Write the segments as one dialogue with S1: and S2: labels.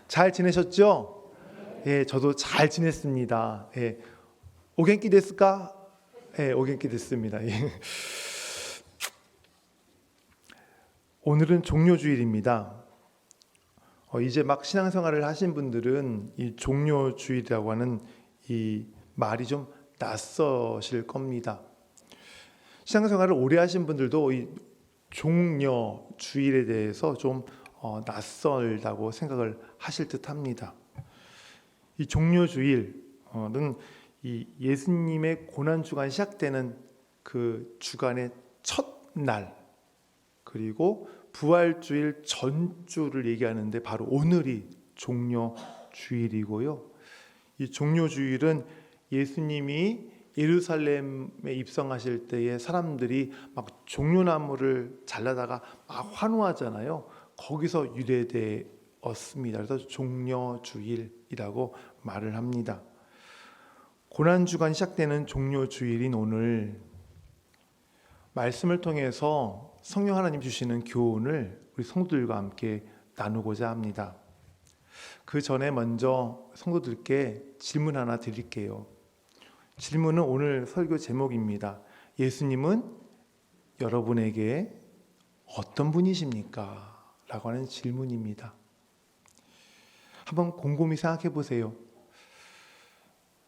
S1: 잘 지내셨죠? 예, 저도 잘 지냈습니다. 예, 오겐키 데스까? 예, 오겐키 됐습니다. 예. 오늘은 종료주일입니다. 이제 막 신앙생활을 하신 분들은 이 종료주일이라고 하는 이 말이 좀 낯서실 겁니다. 신앙생활을 오래 하신 분들도 이 종료주일에 대해서 좀 낯설다고 생각을 하실 듯합니다. 이 종료주일은 이 예수님의 고난주간 시작되는 그 주간의 첫날, 그리고 부활주일 전주를 얘기하는데 바로 오늘이 종료주일이고요. 이 종료주일은 예수님이 예루살렘에 입성하실 때에 사람들이 막 종려나무를 잘라다가 막 환호하잖아요. 거기서 유래되었습니다. 그래서 종료주일이라고 말을 합니다. 고난주간 시작되는 종료주일인 오늘 말씀을 통해서 성령 하나님 주시는 교훈을 우리 성도들과 함께 나누고자 합니다. 그 전에 먼저 성도들께 질문 하나 드릴게요. 질문은 오늘 설교 제목입니다. 예수님은 여러분에게 어떤 분이십니까? 라고 하는 질문입니다. 한번 곰곰이 생각해 보세요.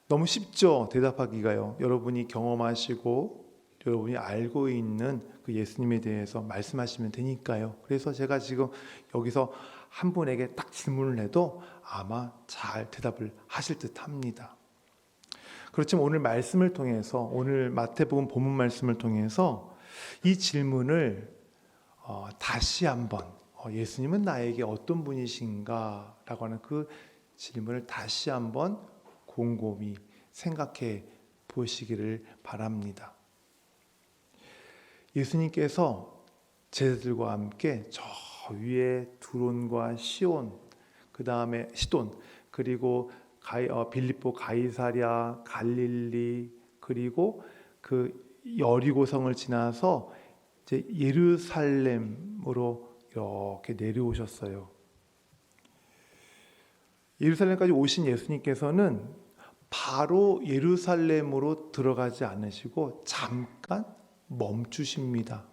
S1: 너무 쉽죠? 대답하기가요. 여러분이 경험하시고 여러분이 알고 있는 그 예수님에 대해서 말씀하시면 되니까요. 그래서 제가 지금 여기서 한 분에게 딱 질문을 해도 아마 잘 대답을 하실 듯 합니다. 그렇지만 오늘 말씀을 통해서, 오늘 마태복음 본문 말씀을 통해서 이 질문을 다시 한번 예수님은 나에게 어떤 분이신가? 라고 하는 그 질문을 다시 한번 곰곰이 생각해 보시기를 바랍니다. 예수님께서 제자들과 함께 저 위에 두론과 시온, 그 다음에 시돈, 그리고 빌립보 가이사랴, 갈릴리, 그리고 그 여리고성을 지나서 이제 예루살렘으로 이렇게 내려오셨어요. 예루살렘까지 오신 예수님께서는 바로 예루살렘으로 들어가지 않으시고 잠깐 멈추십니다.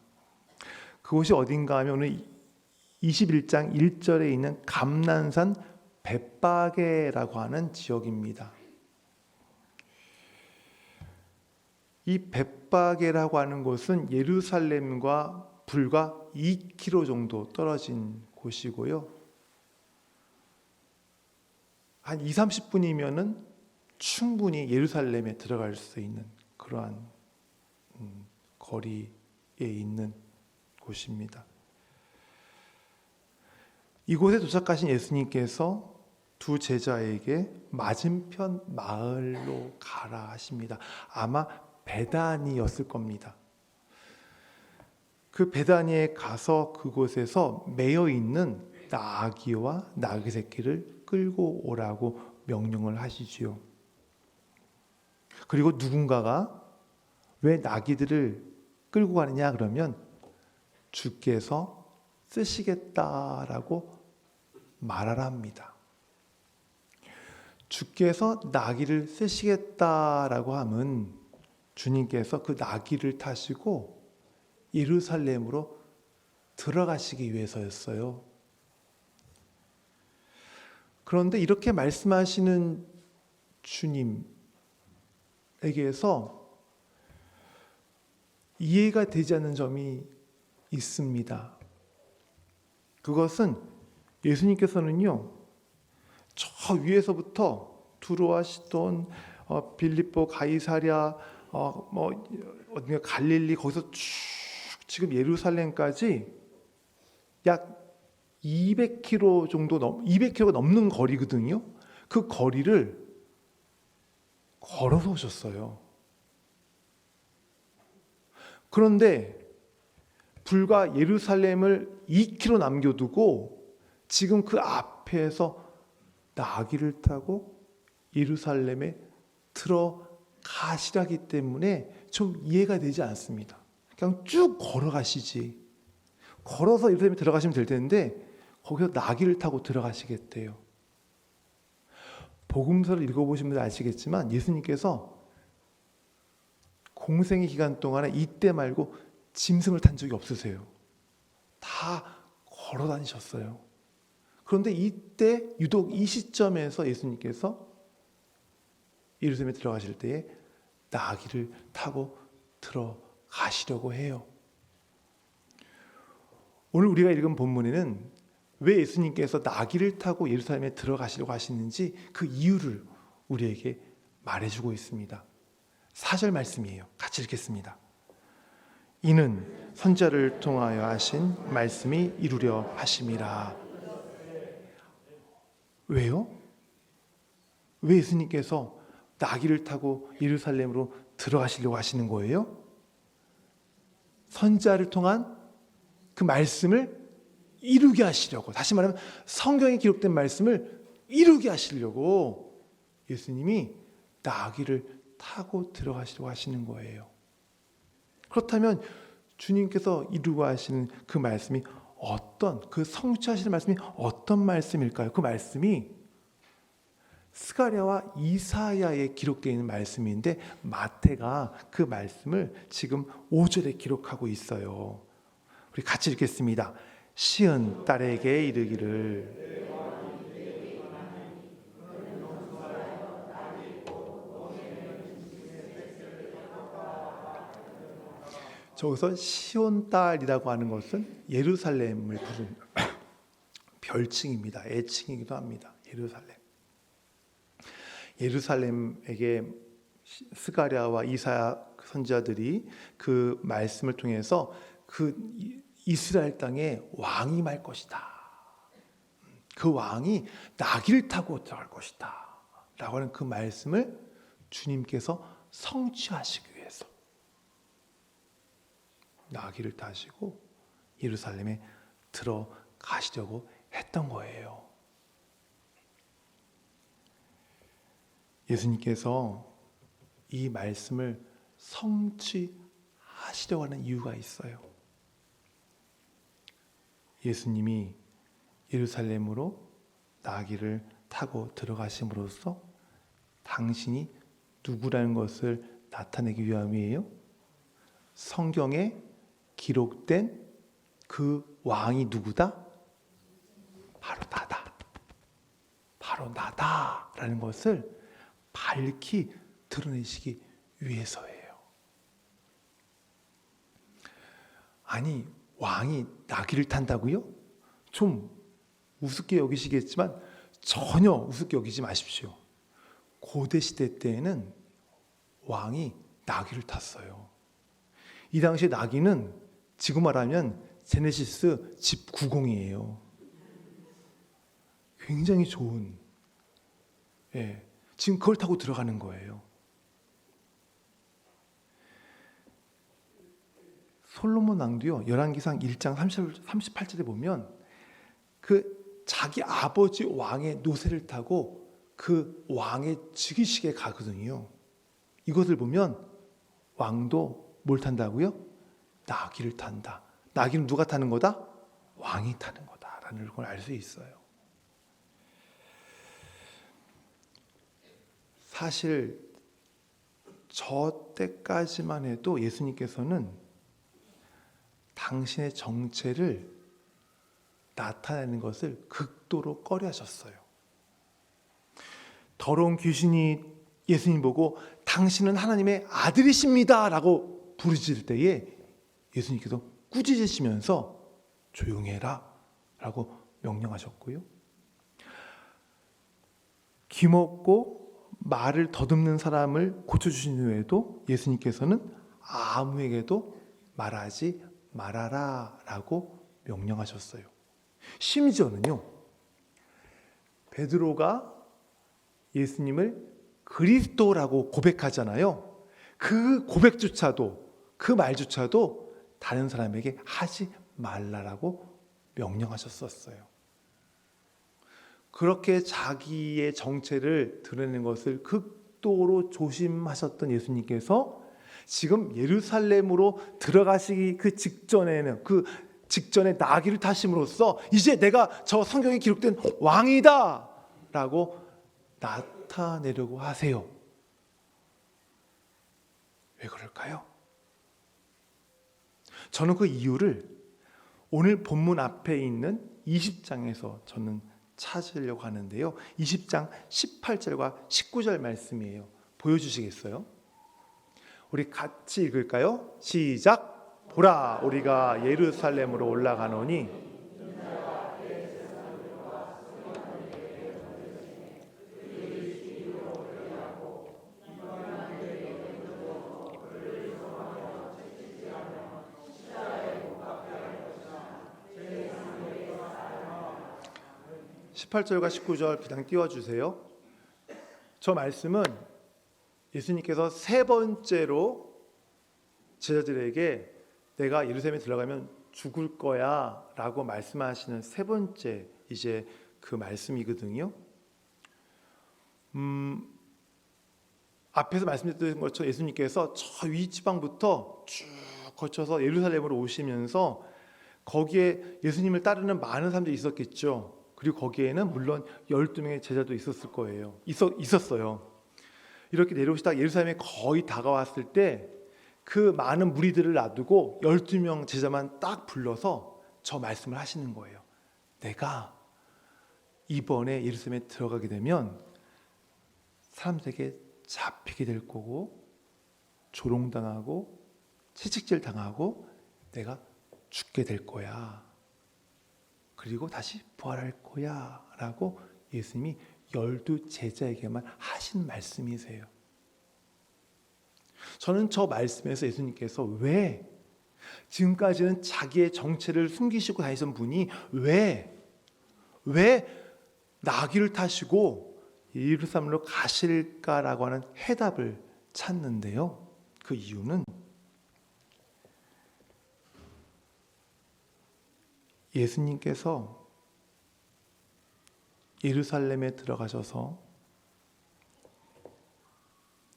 S1: 그곳이 어딘가 하면 오늘 21장 1절에 있는 감난산 벳바게라고 하는 지역입니다. 이 벳바게라고 하는 곳은 예루살렘과 불과 2km 정도 떨어진 곳이고요. 한 20-30분이면은 충분히 예루살렘에 들어갈 수 있는 그러한 거리에 있는 곳입니다. 이곳에 도착하신 예수님께서 두 제자에게 맞은편 마을로 가라 하십니다. 아마 베다니였을 겁니다. 그 베다니에 가서 그곳에서 매여 있는 나귀와 나귀 새끼를 끌고 오라고 명령을 하시지요. 그리고 누군가가 왜 나귀들을 끌고 가느냐 그러면 주께서 쓰시겠다라고 말하라 합니다. 주께서 나귀를 쓰시겠다라고 하면 주님께서 그 나귀를 타시고 예루살렘으로 들어가시기 위해서였어요. 그런데 이렇게 말씀하시는 주님에게서 이해가 되지 않는 점이 있습니다. 그것은 예수님께서는요, 저 위에서부터 두로와 시돈, 빌립보 가이사랴, 어딘가 갈릴리 거기서 쭉 지금 예루살렘까지 약 200km 정도 200km가 넘는 거리거든요. 그 거리를 걸어서 오셨어요. 그런데 불과 예루살렘을 2km 남겨두고 지금 그 앞에서 나귀를 타고 예루살렘에 들어가시라기 때문에 좀 이해가 되지 않습니다. 그냥 쭉 걸어가시지. 걸어서 예루살렘에 들어가시면 될 텐데 거기서 나귀를 타고 들어가시겠대요. 복음서를 읽어보신 분들 아시겠지만 예수님께서 공생의 기간 동안에 이때 말고 짐승을 탄 적이 없으세요. 다 걸어 다니셨어요. 그런데 이때 유독 이 시점에서 예수님께서 예루살렘에 들어가실 때에 나귀를 타고 들어가시려고 해요. 오늘 우리가 읽은 본문에는 왜 예수님께서 나귀를 타고 예루살렘에 들어가시려고 하시는지 그 이유를 우리에게 말해주고 있습니다. 4절 말씀이에요. 같이 읽겠습니다. 이는 선지자를 통하여 하신 말씀이 이루려 하심이라. 왜요? 왜 예수님께서 나귀를 타고 예루살렘으로 들어가시려고 하시는 거예요? 선지자를 통한 그 말씀을 이루게 하시려고, 다시 말하면 성경에 기록된 말씀을 이루게 하시려고 예수님이 나귀를 타고 들어가시려고 하시는 거예요. 그렇다면 주님께서 이루고 하시는 그 말씀이 그 성취하시는 말씀이 어떤 말씀일까요? 그 말씀이 스가랴와 이사야에 기록되어 있는 말씀인데 마태가 그 말씀을 지금 5절에 기록하고 있어요. 우리 같이 읽겠습니다. 시은 딸에게 이르기를 저기서 시온 딸이라고 하는 것은 예루살렘을 부른 별칭입니다. 애칭이기도 합니다. 예루살렘에게 스가랴와 이사야 선지자들이 그 말씀을 통해서 그 이스라엘 땅에 왕이 말 것이다. 그 왕이 나귀를 타고 들어갈 것이다. 라고 하는 그 말씀을 주님께서 성취하시기 위해서 나귀를 타시고 예루살렘에 들어가시려고 했던 거예요. 예수님께서 이 말씀을 성취하시려고 하는 이유가 있어요. 예수님이 예루살렘으로 나귀를 타고 들어가심으로써 당신이 누구라는 것을 나타내기 위함이에요. 성경에 기록된 그 왕이 누구다? 바로 나다. 바로 나다라는 것을 밝히 드러내시기 위해서예요. 아니, 왕이 나귀를 탄다고요? 좀 우습게 여기시겠지만 전혀 우습게 여기지 마십시오. 고대 시대 때에는 왕이 나귀를 탔어요. 이 당시에 나귀는 지금 말하면 제네시스 집 90이에요. 굉장히 좋은, 지금 그걸 타고 들어가는 거예요. 솔로몬 왕도요, 열왕기상 1장 38절에 보면 그 자기 아버지 왕의 노새를 타고 그 왕의 즉위식에 가거든요. 이것을 보면 왕도 뭘 탄다고요? 나귀를 탄다. 나귀는 누가 타는 거다? 왕이 타는 거다라는 걸 알 수 있어요. 사실 저 때까지만 해도 예수님께서는 당신의 정체를 나타내는 것을 극도로 꺼려하셨어요. 더러운 귀신이 예수님 보고 당신은 하나님의 아들이십니다 라고 부르짖을 때에 예수님께서 꾸짖으시면서 조용히 해라 라고 명령하셨고요. 귀먹고 말을 더듬는 사람을 고쳐주신 후에도 예수님께서는 아무에게도 말하지 말아라 라고 명령하셨어요. 심지어는요, 베드로가 예수님을 그리스도라고 고백하잖아요. 그 고백조차도, 그 말조차도 다른 사람에게 하지 말라라고 명령하셨었어요. 그렇게 자기의 정체를 드러내는 것을 극도로 조심하셨던 예수님께서 지금 예루살렘으로 들어가시기 그 직전에 나귀를 타심으로써 이제 내가 저 성경에 기록된 왕이다 라고 나타내려고 하세요. 왜 그럴까요? 저는 그 이유를 오늘 본문 앞에 있는 20장에서 저는 찾으려고 하는데요. 20장 18절과 19절 말씀이에요. 보여주시겠어요? 우리 같이 읽을까요? 시작! 보라, 우리가 예루살렘으로 올라가노니 18절과 19절 그냥 띄워주세요. 저 말씀은 예수님께서 세 번째로 제자들에게 내가 예루살렘에 들어가면 죽을 거야 라고 말씀하시는 세 번째 이제 그 말씀이거든요. 앞에서 말씀드렸던 것처럼 예수님께서 저 위지방부터 쭉 거쳐서 예루살렘으로 오시면서 거기에 예수님을 따르는 많은 사람들이 있었겠죠. 그리고 거기에는 물론 12명의 제자도 있었을 거예요. 있었어요. 이렇게 내려오시다가 예루살렘에 거의 다가왔을 때 그 많은 무리들을 놔두고 12명 제자만 딱 불러서 저 말씀을 하시는 거예요. 내가 이번에 예루살렘에 들어가게 되면 사람들에게 잡히게 될 거고 조롱당하고 채찍질 당하고 내가 죽게 될 거야. 그리고 다시 부활할 거야 라고 예수님이 12 제자에게만 하신 말씀이세요. 저는 저 말씀에서 예수님께서 왜 지금까지는 자기의 정체를 숨기시고 다니던 분이 왜 나귀를 타시고 예루살렘으로 가실까라고 하는 해답을 찾는데요. 그 이유는 예수님께서 예루살렘에 들어가셔서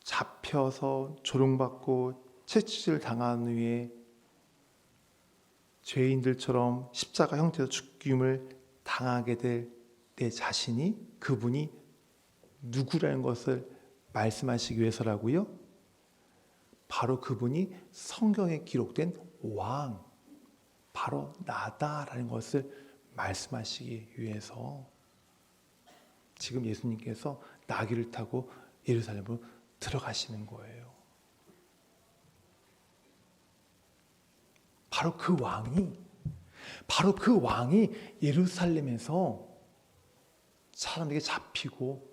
S1: 잡혀서 조롱받고 채찍질 당한 후에 죄인들처럼 십자가 형태로 죽임을 당하게 될 내 자신이 그분이 누구라는 것을 말씀하시기 위해서라고요. 바로 그분이 성경에 기록된 왕, 바로 나다라는 것을 말씀하시기 위해서 지금 예수님께서 나귀를 타고 예루살렘으로 들어가시는 거예요. 바로 그 왕이 예루살렘에서 사람에게 잡히고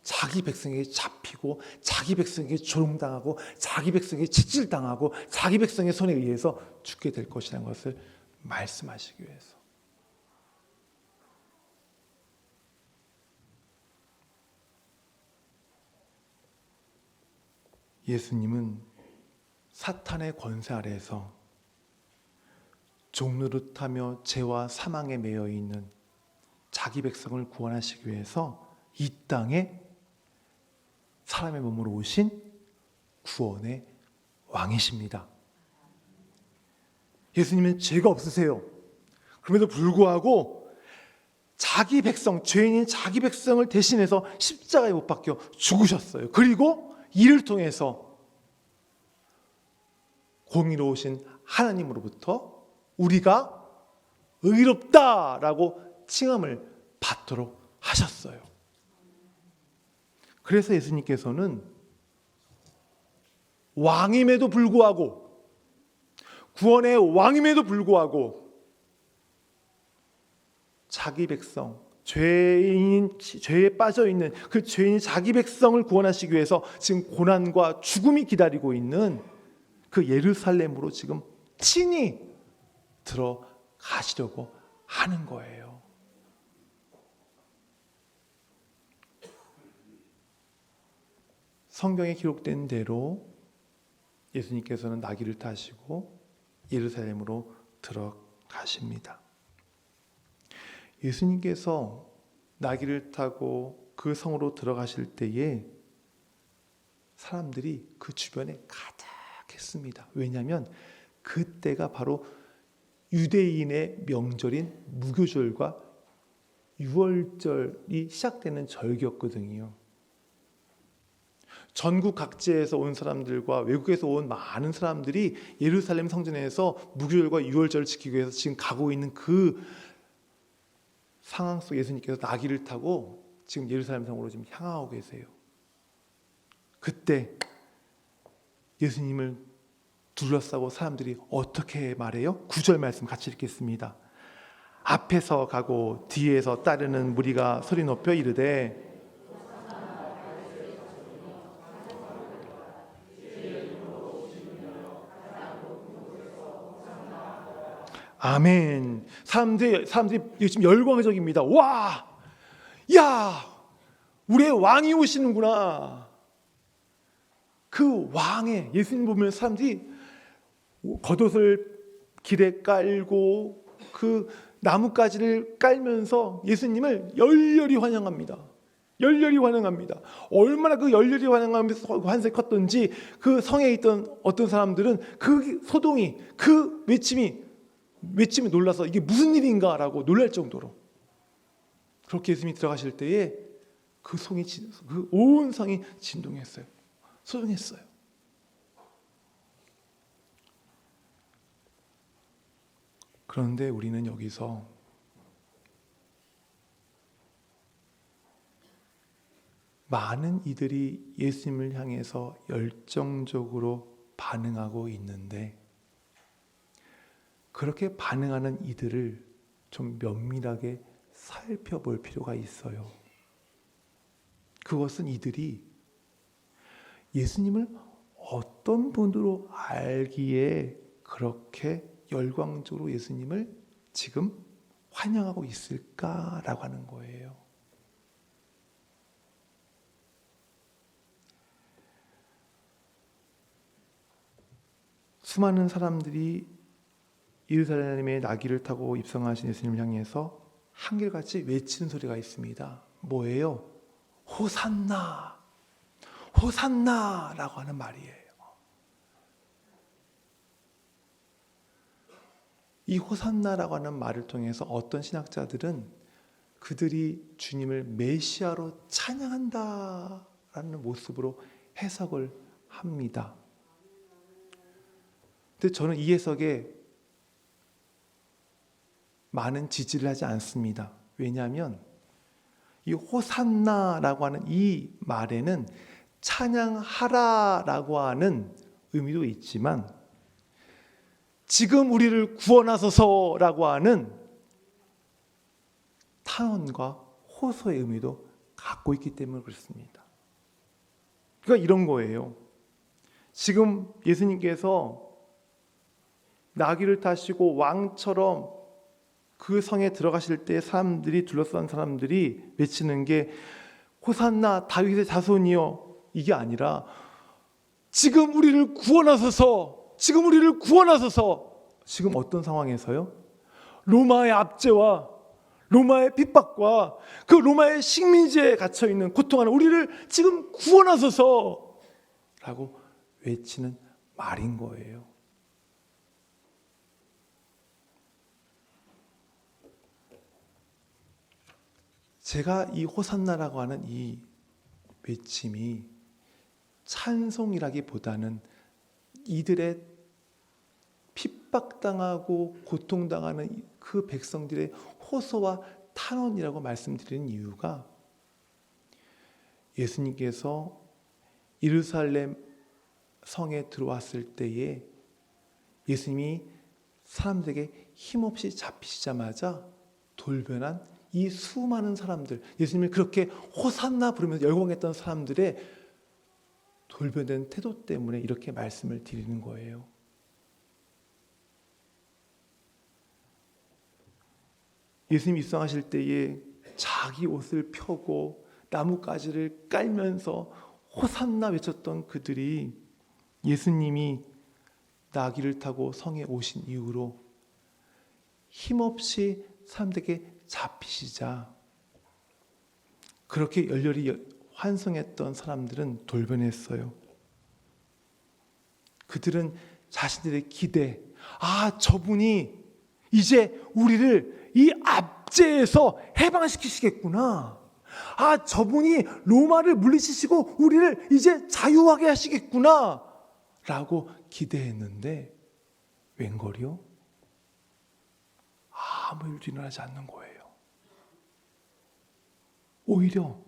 S1: 자기 백성에게 잡히고 자기 백성에게 조롱당하고 자기 백성에게 채찍질당하고 자기 백성의 손에 의해서 죽게 될 것이라는 것을 말씀하시기 위해서. 예수님은 사탄의 권세 아래에서 종노릇하며 죄와 사망에 매여 있는 자기 백성을 구원하시기 위해서 이 땅에 사람의 몸으로 오신 구원의 왕이십니다. 예수님은 죄가 없으세요. 그럼에도 불구하고 자기 백성, 죄인인 자기 백성을 대신해서 십자가에 못 박혀 죽으셨어요. 그리고 이를 통해서 공의로우신 하나님으로부터 우리가 의롭다라고 칭함을 받도록 하셨어요. 그래서 예수님께서는 왕임에도 불구하고 구원의 왕임에도 불구하고 자기 백성, 죄에 빠져 있는 그 죄인이 자기 백성을 구원하시기 위해서 지금 고난과 죽음이 기다리고 있는 그 예루살렘으로 지금 친히 들어가시려고 하는 거예요. 성경에 기록된 대로 예수님께서는 나귀를 타시고 예루살렘으로 들어가십니다. 예수님께서 나귀를 타고 그 성으로 들어가실 때에 사람들이 그 주변에 가득했습니다. 왜냐하면 그때가 바로 유대인의 명절인 무교절과 유월절이 시작되는 절기였거든요. 전국 각지에서 온 사람들과 외국에서 온 많은 사람들이 예루살렘 성전에서 무교절과 유월절을 지키기 위해서 지금 가고 있는 그 상황 속 예수님께서 나귀를 타고 지금 예루살렘 성으로 지금 향하고 계세요. 그때 예수님을 둘러싸고 사람들이 어떻게 말해요? 9절 말씀 같이 읽겠습니다. 앞에서 가고 뒤에서 따르는 무리가 소리 높여 이르되 아멘. 사람들이 지금 열광적입니다. 와, 야, 우리의 왕이 오시는구나. 그 왕의 예수님 보면 사람들이 겉옷을 길에 깔고 그 나뭇가지를 깔면서 예수님을 열렬히 환영합니다. 열렬히 환영합니다. 얼마나 그 열렬히 환영하면서 환상이 컸던지 그 성에 있던 어떤 사람들은 그 소동이, 그 외침이 놀라서 이게 무슨 일인가라고 놀랄 정도로 그렇게 예수님이 들어가실 때에 그 온 성이 진동했어요. 소동했어요. 그런데 우리는 여기서 많은 이들이 예수님을 향해서 열정적으로 반응하고 있는데 그렇게 반응하는 이들을 좀 면밀하게 살펴볼 필요가 있어요. 그것은 이들이 예수님을 어떤 분으로 알기에 그렇게 열광적으로 예수님을 지금 환영하고 있을까라고 하는 거예요. 수많은 사람들이 예루살렘에 나귀를 타고 입성하신 예수님을 향해서 한결같이 외치는 소리가 있습니다. 뭐예요? 호산나, 호산나라고 하는 말이에요. 이 호산나라고 하는 말을 통해서 어떤 신학자들은 그들이 주님을 메시아로 찬양한다라는 모습으로 해석을 합니다. 근데 저는 이 해석에 많은 지지를 하지 않습니다. 왜냐하면 이 호산나라고 하는 이 말에는 찬양하라라고 하는 의미도 있지만 지금 우리를 구원하소서라고 하는 탄원과 호소의 의미도 갖고 있기 때문에 그렇습니다. 그러니까 이런 거예요. 지금 예수님께서 나귀를 타시고 왕처럼 그 성에 들어가실 때 사람들이 둘러싼 사람들이 외치는 게 호산나 다윗의 자손이여 이게 아니라 지금 우리를 구원하소서, 지금 우리를 구원하소서. 지금 어떤 상황에서요? 로마의 압제와 로마의 핍박과 그 로마의 식민지에 갇혀 있는 고통하는 우리를 지금 구원하소서라고 외치는 말인 거예요. 제가 이 호산나라고 하는 이 외침이 찬송이라기보다는 이들의 핍박당하고 고통당하는 그 백성들의 호소와 탄원이라고 말씀드리는 이유가 예수님께서 예루살렘 성에 들어왔을 때에 예수님이 사람들에게 힘없이 잡히시자마자 돌변한 이 수많은 사람들, 예수님을 그렇게 호산나 부르면서 열광했던 사람들의 돌변된 태도 때문에 이렇게 말씀을 드리는 거예요. 예수님 입성하실 때에 자기 옷을 펴고 나뭇가지를 깔면서 호산나 외쳤던 그들이 예수님이 나귀를 타고 성에 오신 이후로 힘없이 사람들에게 잡히시자 그렇게 열렬히 환성했던 사람들은 돌변했어요. 그들은 자신들의 기대, 저분이 이제 우리를 이 압제에서 해방시키시겠구나. 아, 저분이 로마를 물리치시고 우리를 이제 자유하게 하시겠구나 라고 기대했는데 웬걸요? 아무 일도 일어나지 않는 거예요. 오히려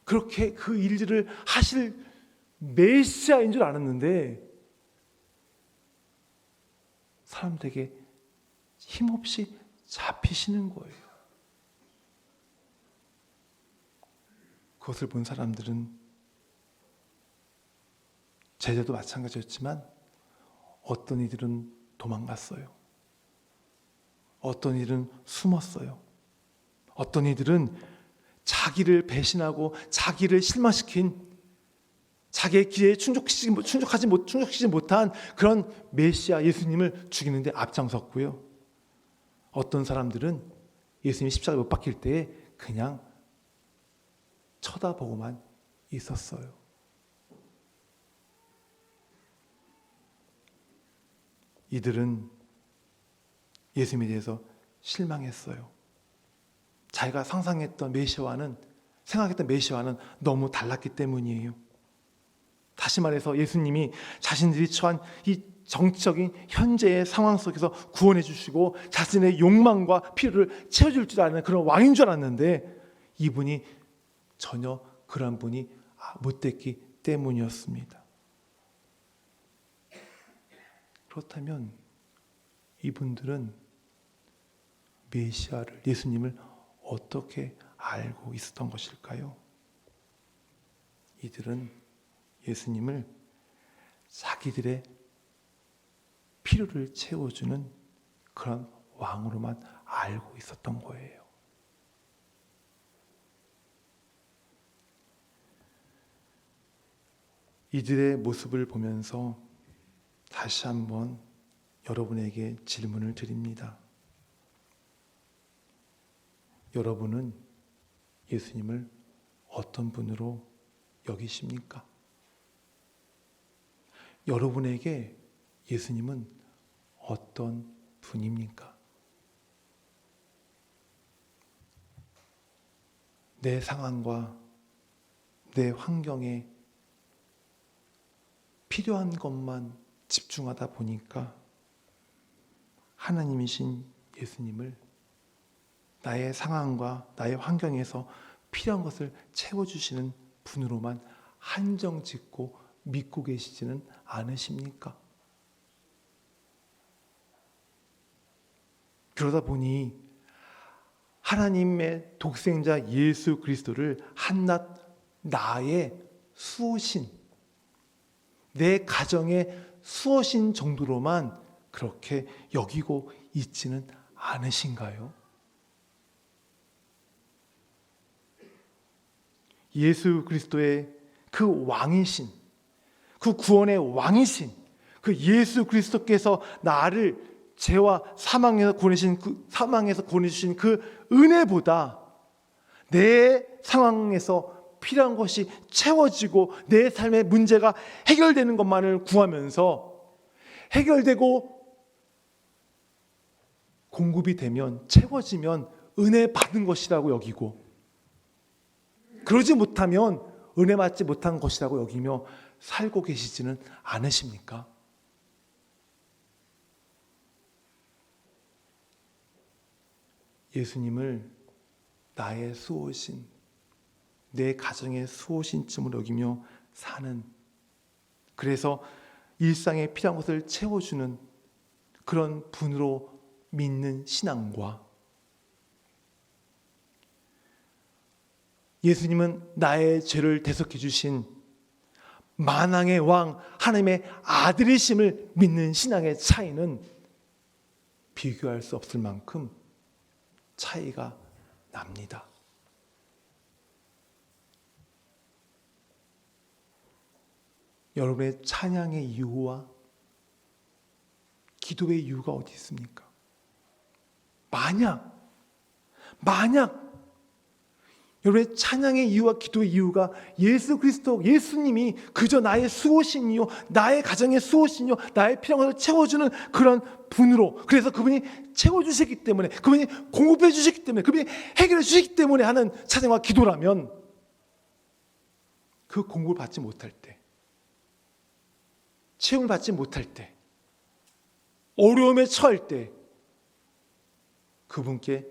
S1: 그렇게 그 일들을 하실 메시아인 줄 알았는데 사람들에게 힘없이 잡히시는 거예요. 그것을 본 사람들은 제자도 마찬가지였지만 어떤 이들은 도망갔어요. 어떤 이들은 숨었어요. 어떤 이들은 자기를 배신하고 자기를 실망시킨 자기의 기회에 충족시키지 못한 그런 메시아 예수님을 죽이는데 앞장섰고요. 어떤 사람들은 예수님이 십자가에 못 박힐 때에 그냥 쳐다보고만 있었어요. 이들은 예수님에 대해서 실망했어요. 자기가 생각했던 메시아와는 너무 달랐기 때문이에요. 다시 말해서 예수님이 자신들이 처한 이 정치적인 현재의 상황 속에서 구원해 주시고 자신의 욕망과 필요를 채워줄 줄 아는 그런 왕인 줄 알았는데 이분이 전혀 그런 분이 못됐기 때문이었습니다. 그렇다면 이분들은 메시아를, 예수님을 어떻게 알고 있었던 것일까요? 이들은 예수님을 자기들의 필요를 채워주는 그런 왕으로만 알고 있었던 거예요. 이들의 모습을 보면서 다시 한번 여러분에게 질문을 드립니다. 여러분은 예수님을 어떤 분으로 여기십니까? 여러분에게 예수님은 어떤 분입니까? 내 상황과 내 환경에 필요한 것만 집중하다 보니까 하나님이신 예수님을 나의 상황과 나의 환경에서 필요한 것을 채워주시는 분으로만 한정 짓고 믿고 계시지는 않으십니까? 그러다 보니 하나님의 독생자 예수 그리스도를 한낱 나의 수호신, 내 가정의 수호신 정도로만 그렇게 여기고 있지는 않으신가요? 예수 그리스도의 그 왕이신, 그 구원의 왕이신, 그 예수 그리스도께서 나를 죄와 사망에서 구원해주신 그 은혜보다 내 상황에서 필요한 것이 채워지고 내 삶의 문제가 해결되는 것만을 구하면서 해결되고 공급이 되면 채워지면 은혜 받은 것이라고 여기고 그러지 못하면 은혜 받지 못한 것이라고 여기며 살고 계시지는 않으십니까? 예수님을 나의 수호신, 내 가정의 수호신쯤으로 여기며 사는, 그래서 일상에 필요한 것을 채워주는 그런 분으로 믿는 신앙과 예수님은 나의 죄를 대속해 주신 만왕의 왕 하나님의 아들이심을 믿는 신앙의 차이는 비교할 수 없을 만큼 차이가 납니다. 여러분의 찬양의 이유와 기도의 이유가 어디 있습니까? 만약 여러분의 찬양의 이유와 기도의 이유가 예수 그리스도, 예수님이 그저 나의 수호신이요, 나의 가정의 수호신이요, 나의 필요한 것을 채워주는 그런 분으로, 그래서 그분이 채워주시기 때문에, 그분이 공급해 주시기 때문에, 그분이 해결해 주시기 때문에 하는 찬양과 기도라면, 그 공급을 받지 못할 때, 채움을 받지 못할 때, 어려움에 처할 때 그분께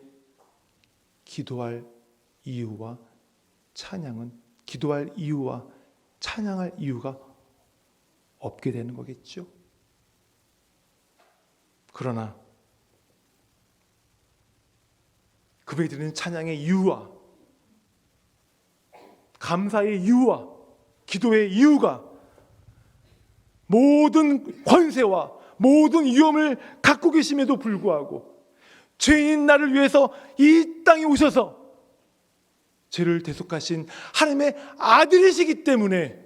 S1: 기도할 이유와 기도할 이유와 찬양할 이유가 없게 되는 거겠죠. 그러나 그분이 드리는 찬양의 이유와 감사의 이유와 기도의 이유가 모든 권세와 모든 위험을 갖고 계심에도 불구하고 죄인 나를 위해서 이 땅에 오셔서 죄를 대속하신 하나님의 아들이시기 때문에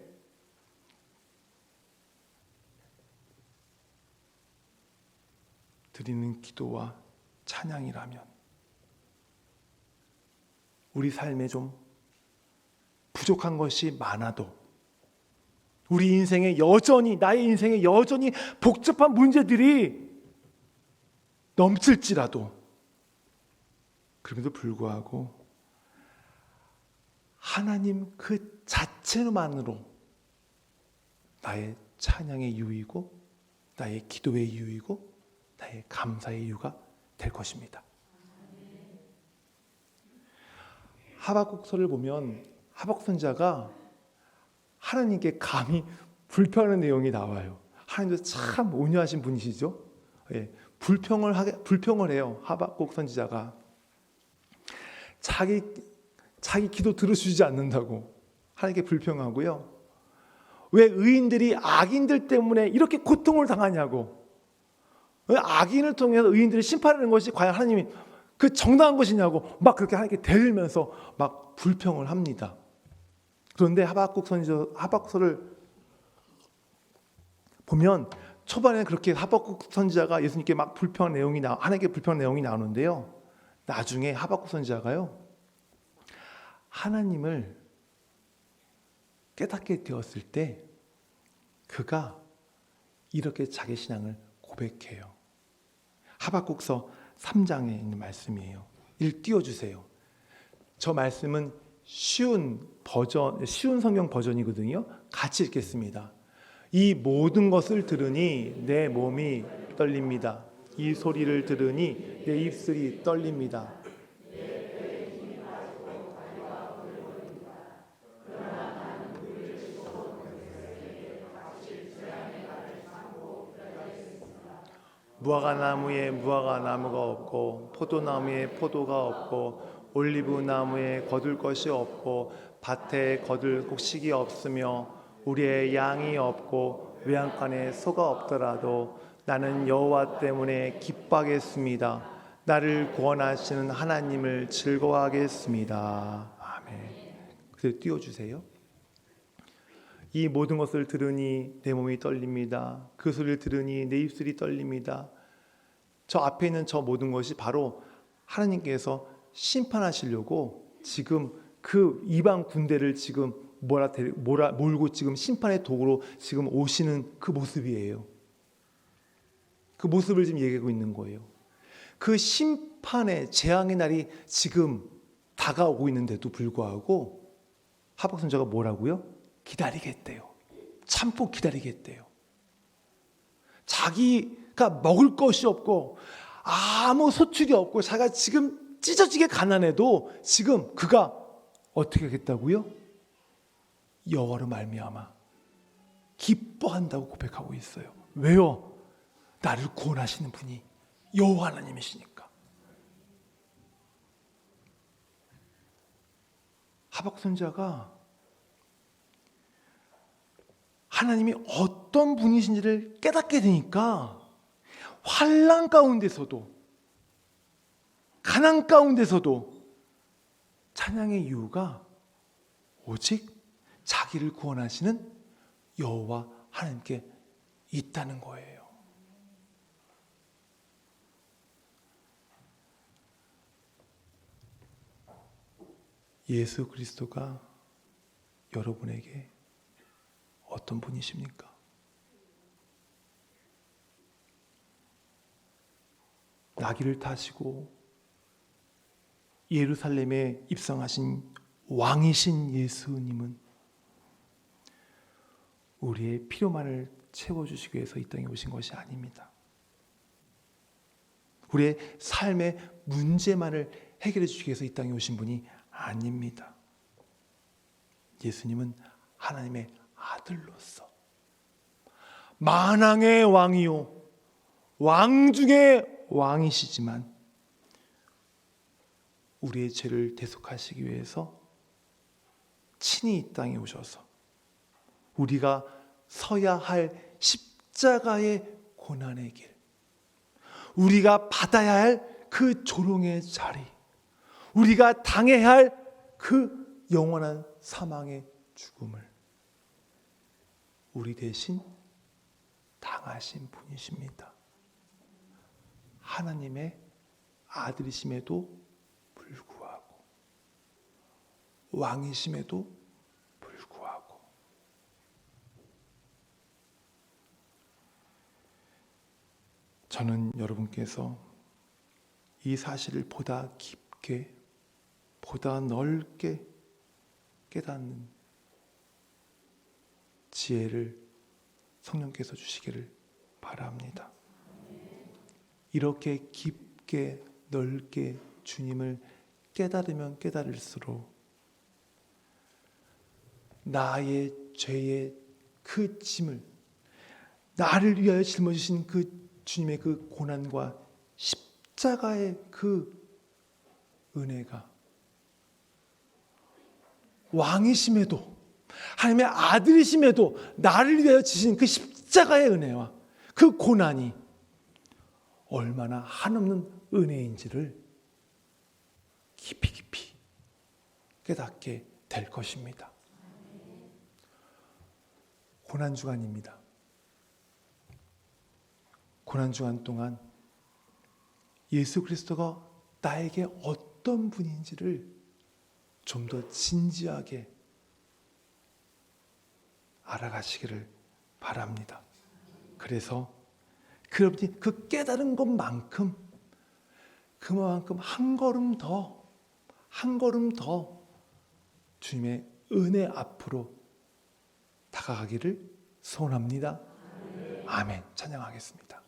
S1: 드리는 기도와 찬양이라면 우리 삶에 좀 부족한 것이 많아도, 우리 인생에 여전히, 나의 인생에 여전히 복잡한 문제들이 넘칠지라도, 그럼에도 불구하고 하나님 그 자체만으로 나의 찬양의 이유이고, 나의 기도의 이유이고, 나의 감사의 이유가 될 것입니다. 하박국서를 보면 하박국 선지자가 하나님께 감히 불평하는 내용이 나와요. 하나님도 참 온유하신 분이시죠. 예, 불평을 해요. 하박국 선지자가 자기 기도 들어주지 않는다고 하나님께 불평하고요. 왜 의인들이 악인들 때문에 이렇게 고통을 당하냐고, 왜 악인을 통해서 의인들을 심판하는 것이 과연 하나님이 그 정당한 것이냐고 막 그렇게 하나님께 대들면서 막 불평을 합니다. 그런데 하박국서를 보면 초반에 그렇게 하박국 선지자가 예수님께 막 하나님께 불평한 내용이 나오는데요. 나중에 하박국 선지자가요, 하나님을 깨닫게 되었을 때 그가 이렇게 자기 신앙을 고백해요. 하박국서 3장에 있는 말씀이에요. 띄워주세요. 저 말씀은 쉬운 성경 버전이거든요. 같이 읽겠습니다. 이 모든 것을 들으니 내 몸이 떨립니다. 이 소리를 들으니 내 입술이 떨립니다. 무화과나무에 무화과나무가 없고 포도나무에 포도가 없고 올리브나무에 거둘 것이 없고 밭에 거둘 곡식이 없으며 우리의 양이 없고 외양간에 소가 없더라도 나는 여호와 때문에 기뻐하겠습니다. 나를 구원하시는 하나님을 즐거워하겠습니다. 아멘. 그대로 띄워주세요. 이 모든 것을 들으니 내 몸이 떨립니다. 그 소리를 들으니 내 입술이 떨립니다. 저 앞에 있는 저 모든 것이 바로 하나님께서 심판하시려고 지금 그 이방 군대를 지금 몰고 지금 심판의 도구로 지금 오시는 그 모습이에요. 그 모습을 지금 얘기하고 있는 거예요. 그 심판의 재앙의 날이 지금 다가오고 있는데도 불구하고 하박국 선지자가 뭐라고요? 기다리겠대요. 참고 기다리겠대요. 자기가 먹을 것이 없고 아무 소출이 없고 자기가 지금 찢어지게 가난해도 지금 그가 어떻게 하겠다고요? 여호와로 말미암아 기뻐한다고 고백하고 있어요. 왜요? 나를 구원하시는 분이 여호와 하나님이시니까. 하박국 선지자가 하나님이 어떤 분이신지를 깨닫게 되니까 환난 가운데서도 가난 가운데서도 찬양의 이유가 오직 자기를 구원하시는 여호와 하나님께 있다는 거예요. 예수 그리스도가 여러분에게 어떤 분이십니까? 나귀를 타시고 예루살렘에 입성하신 왕이신 예수님은 우리의 필요만을 채워주시기 위해서 이 땅에 오신 것이 아닙니다. 우리의 삶의 문제만을 해결해 주시기 위해서 이 땅에 오신 분이 아닙니다. 예수님은 하나님의 아들로서 만왕의 왕이요 왕 중에 왕이시지만 우리의 죄를 대속하시기 위해서 친히 이 땅에 오셔서 우리가 서야 할 십자가의 고난의 길, 우리가 받아야 할 그 조롱의 자리, 우리가 당해야 할 그 영원한 사망의 죽음을 우리 대신 당하신 분이십니다. 하나님의 아들이심에도 불구하고 왕이심에도 불구하고 저는 여러분께서 이 사실을 보다 깊게 보다 넓게 깨닫는 지혜를 성령께서 주시기를 바랍니다. 이렇게 깊게 넓게 주님을 깨달으면 깨달을수록 나의 죄의 그 짐을 나를 위하여 짊어지신 그 주님의 그 고난과 십자가의 그 은혜가 왕이심에도 하나님의 아들이심에도 나를 위하여 지신 그 십자가의 은혜와 그 고난이 얼마나 한없는 은혜인지를 깊이 깨닫게 될 것입니다. 고난주간입니다. 고난주간 동안 예수 그리스도가 나에게 어떤 분인지를 좀 더 진지하게 알아가시기를 바랍니다. 그래서 여러분이 그 깨달은 것만큼 그만큼 한 걸음 더 주님의 은혜 앞으로 다가가기를 소원합니다. 아멘. 찬양하겠습니다.